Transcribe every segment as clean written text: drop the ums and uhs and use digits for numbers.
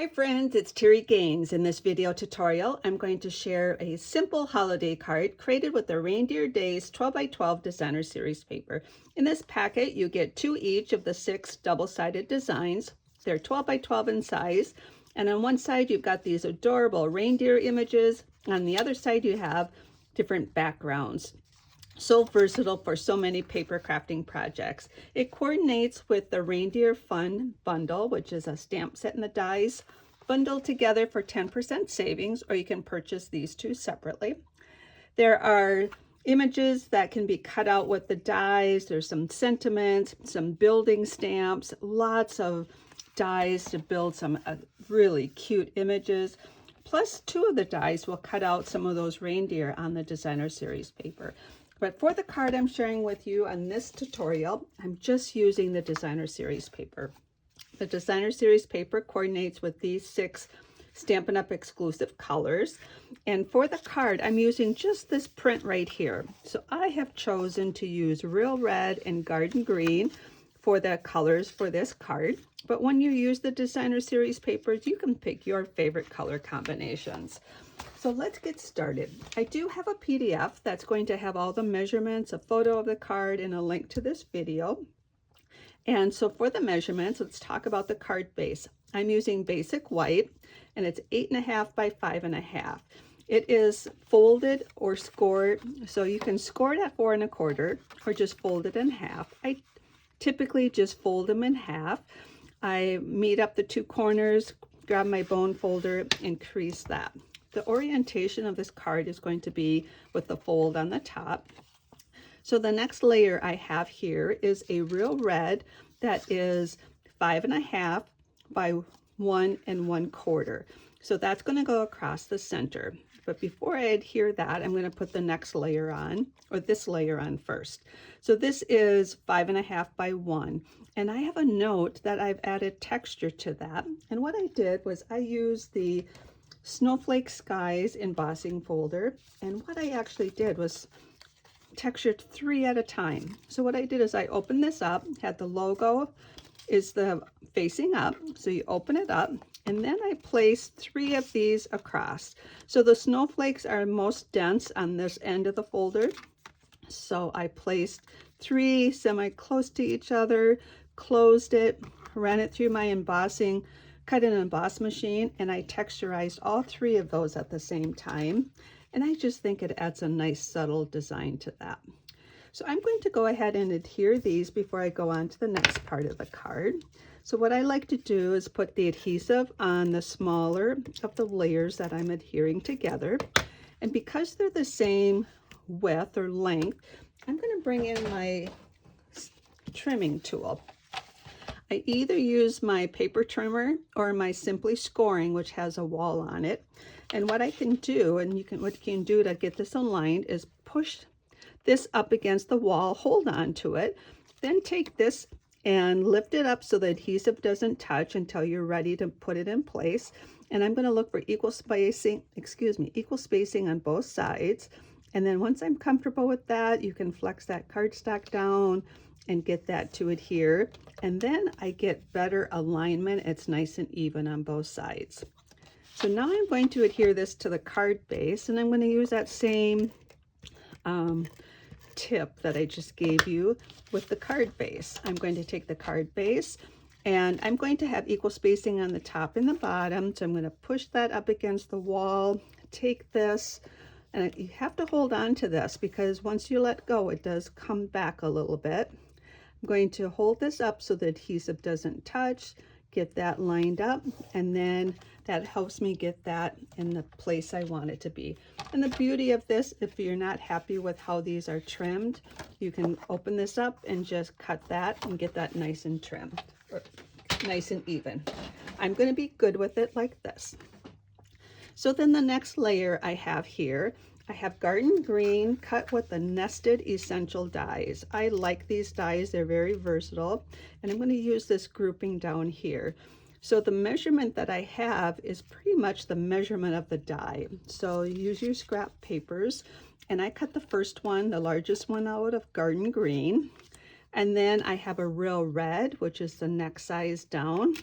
Hi friends, it's Terri Gaines. In this video tutorial, I'm going to share a simple holiday card created with the Reindeer Days 12 by 12 designer series paper. In this packet, you get 2 each of the 6 double-sided designs. They're 12 by 12 in size. And on one side, you've got these adorable reindeer images. On the other side, you have different backgrounds. So versatile for so many paper crafting projects. It coordinates with the Reindeer Fun Bundle, which is a stamp set and the dies bundled together for 10% savings, or you can purchase these two separately. There are images that can be cut out with the dies. There's some sentiments, some building stamps, lots of dies to build some really cute images. Plus, 2 of the dies will cut out some of those reindeer on the designer series paper. But for the card I'm sharing with you on this tutorial, I'm just using the designer series paper. The designer series paper coordinates with these 6 Stampin' Up! Exclusive colors. And for the card, I'm using just this print right here. So I have chosen to use Real Red and Garden Green for the colors for this card. But when you use the designer series papers, you can pick your favorite color combinations. So let's get started. I do have a PDF that's going to have all the measurements, a photo of the card, and a link to this video. And so for the measurements, let's talk about the card base. I'm using basic white, and it's 8.5 by 5.5. It is folded or scored, so you can score it at 4 1/4 or just fold it in half. I typically just fold them in half. I meet up the 2 corners, grab my bone folder, and crease that. The orientation of this card is going to be with the fold on the top. So the next layer I have here is a Real Red that is 5.5 by 1 1/4. So that's going to go across the center. But before I adhere that, I'm going to put the next layer on, or this layer on first. So this is 5.5 by 1. And I have a note that I've added texture to that. And what I did was I used the Snowflake Skies embossing folder, and what I actually did was textured 3 at a time. So what I did is I opened this up, had the logo is the facing up, so you open it up, and then I placed 3 of these across. So the snowflakes are most dense on this end of the folder, so I placed 3 semi-close to each other, closed it, ran it through my embossing cut and emboss machine, and I texturized all 3 of those at the same time. And I just think it adds a nice subtle design to that. So I'm going to go ahead and adhere these before I go on to the next part of the card. So what I like to do is put the adhesive on the smaller of the layers that I'm adhering together. And because they're the same width or length, I'm going to bring in my trimming tool. I either use my paper trimmer or my Simply Scoring, which has a wall on it. And what I can do, and what you can do to get this aligned, is push this up against the wall, hold on to it, then take this and lift it up so the adhesive doesn't touch until you're ready to put it in place. And I'm going to look for equal spacing on both sides. And then once I'm comfortable with that, you can flex that cardstock down and get that to adhere. And then I get better alignment. It's nice and even on both sides. So now I'm going to adhere this to the card base, and I'm going to use that same tip that I just gave you with the card base. I'm going to take the card base, and I'm going to have equal spacing on the top and the bottom. So I'm going to push that up against the wall, take this, and you have to hold on to this because once you let go, it does come back a little bit. I'm going to hold this up so the adhesive doesn't touch, get that lined up, and then that helps me get that in the place I want it to be. And the beauty of this, if you're not happy with how these are trimmed, you can open this up and just cut that and get that nice and trimmed, or nice and even. I'm going to be good with it like this. So then the next layer I have here, I have Garden Green cut with the nested essential dies. I like these dies, they're very versatile, and I'm going to use this grouping down here. So the measurement that I have is pretty much the measurement of the die. So use your scrap papers, and I cut the first one, the largest one, out of Garden Green. And then I have a Real Red, which is the next size down.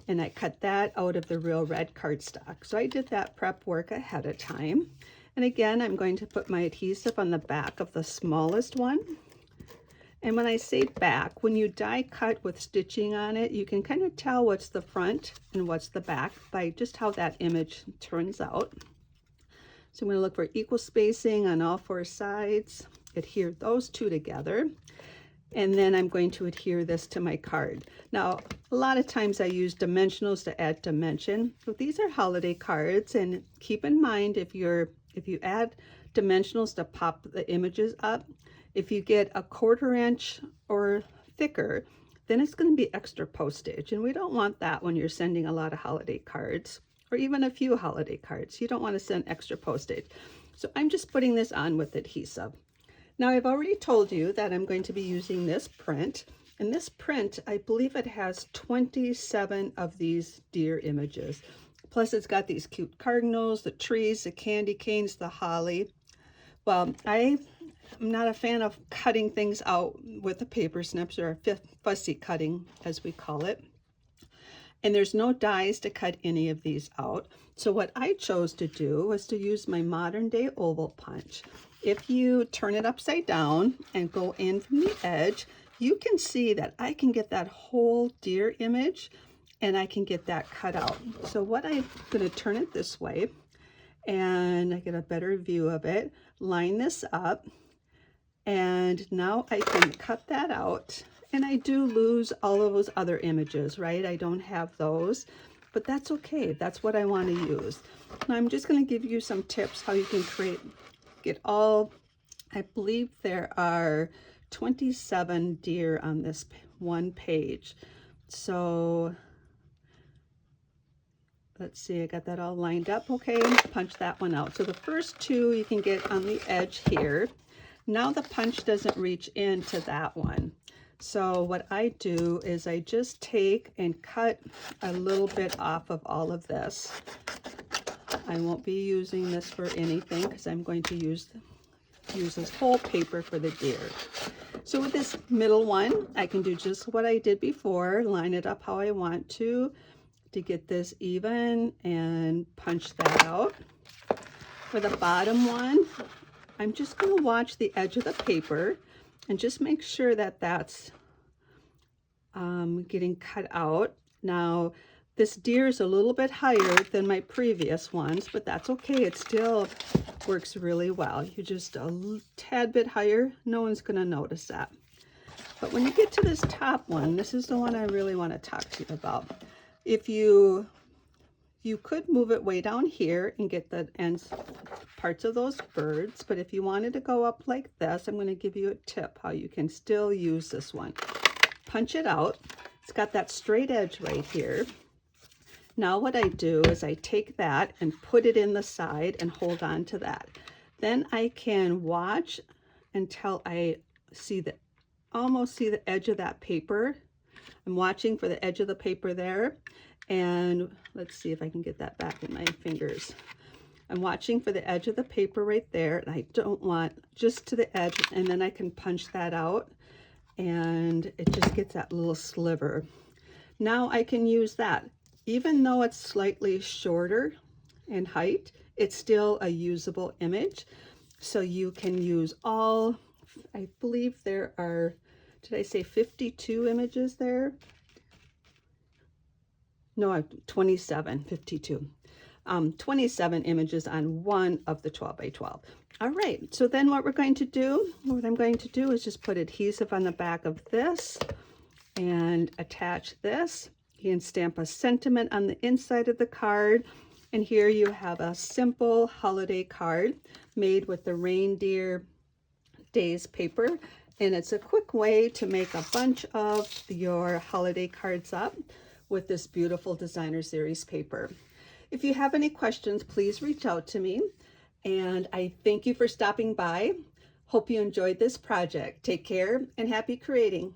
and I cut that out of the real red cardstock. So I did that prep work ahead of time. And again, I'm going to put my adhesive on the back of the smallest one. And when I say back, when you die cut with stitching on it, you can kind of tell what's the front and what's the back by just how that image turns out. So I'm going to look for equal spacing on all 4 sides, adhere those 2 together, and then I'm going to adhere this to my card. Now, a lot of times I use dimensionals to add dimension. So these are holiday cards, and keep in mind if you add dimensionals to pop the images up, if you get a 1/4 inch or thicker, then it's going to be extra postage, and we don't want that when you're sending a lot of holiday cards, or even a few holiday cards. You don't want to send extra postage. So I'm just putting this on with adhesive. Now I've already told you that I'm going to be using this print, and this print, I believe it has 27 of these deer images. Plus it's got these cute cardinals, the trees, the candy canes, the holly. Well, I'm not a fan of cutting things out with the paper snips, or fussy cutting as we call it. And there's no dies to cut any of these out. So what I chose to do was to use my modern day oval punch. If you turn it upside down and go in from the edge, you can see that I can get that whole deer image, and I can get that cut out. So what I'm going to turn it this way, and I get a better view of it, line this up, and now I can cut that out. And I do lose all of those other images, right? I don't have those, but that's okay. That's what I want to use. Now I'm just going to give you some tips how you can get all, I believe there are 27 deer on this one page. So let's see, I got that all lined up. Okay, punch that one out. So the first 2 you can get on the edge here. Now the punch doesn't reach into that one. So what I do is I just take and cut a little bit off of all of this. I won't be using this for anything because I'm going to use this whole paper for the deer. So with this middle one, I can do just what I did before, line it up how I want to get this even and punch that out. For the bottom one, I'm just going to watch the edge of the paper and just make sure that that's getting cut out. Now, this deer is a little bit higher than my previous ones, but that's okay. It still works really well. You just a tad bit higher, no one's going to notice that. But when you get to this top one, this is the one I really want to talk to you about. If you could move it way down here and get the ends parts of those birds, but if you wanted to go up like this, I'm going to give you a tip how you can still use this one. Punch it out. It's got that straight edge right here. Now what I do is I take that and put it in the side and hold on to that. Then I can watch until I almost see the edge of that paper. I'm watching for the edge of the paper there. And let's see if I can get that back in my fingers. I'm watching for the edge of the paper right there, and I don't want just to the edge, and then I can punch that out, and it just gets that little sliver. Now I can use that. Even though it's slightly shorter in height, it's still a usable image. So you can use all, I believe there are, did I say 52 images there? No, 27, 52. 27 images on one of the 12 by 12. All right, so then what I'm going to do is just put adhesive on the back of this and attach this. You can stamp a sentiment on the inside of the card. And here you have a simple holiday card made with the Reindeer Days paper. And it's a quick way to make a bunch of your holiday cards up with this beautiful designer series paper. If you have any questions, please reach out to me. And I thank you for stopping by. Hope you enjoyed this project. Take care and happy creating.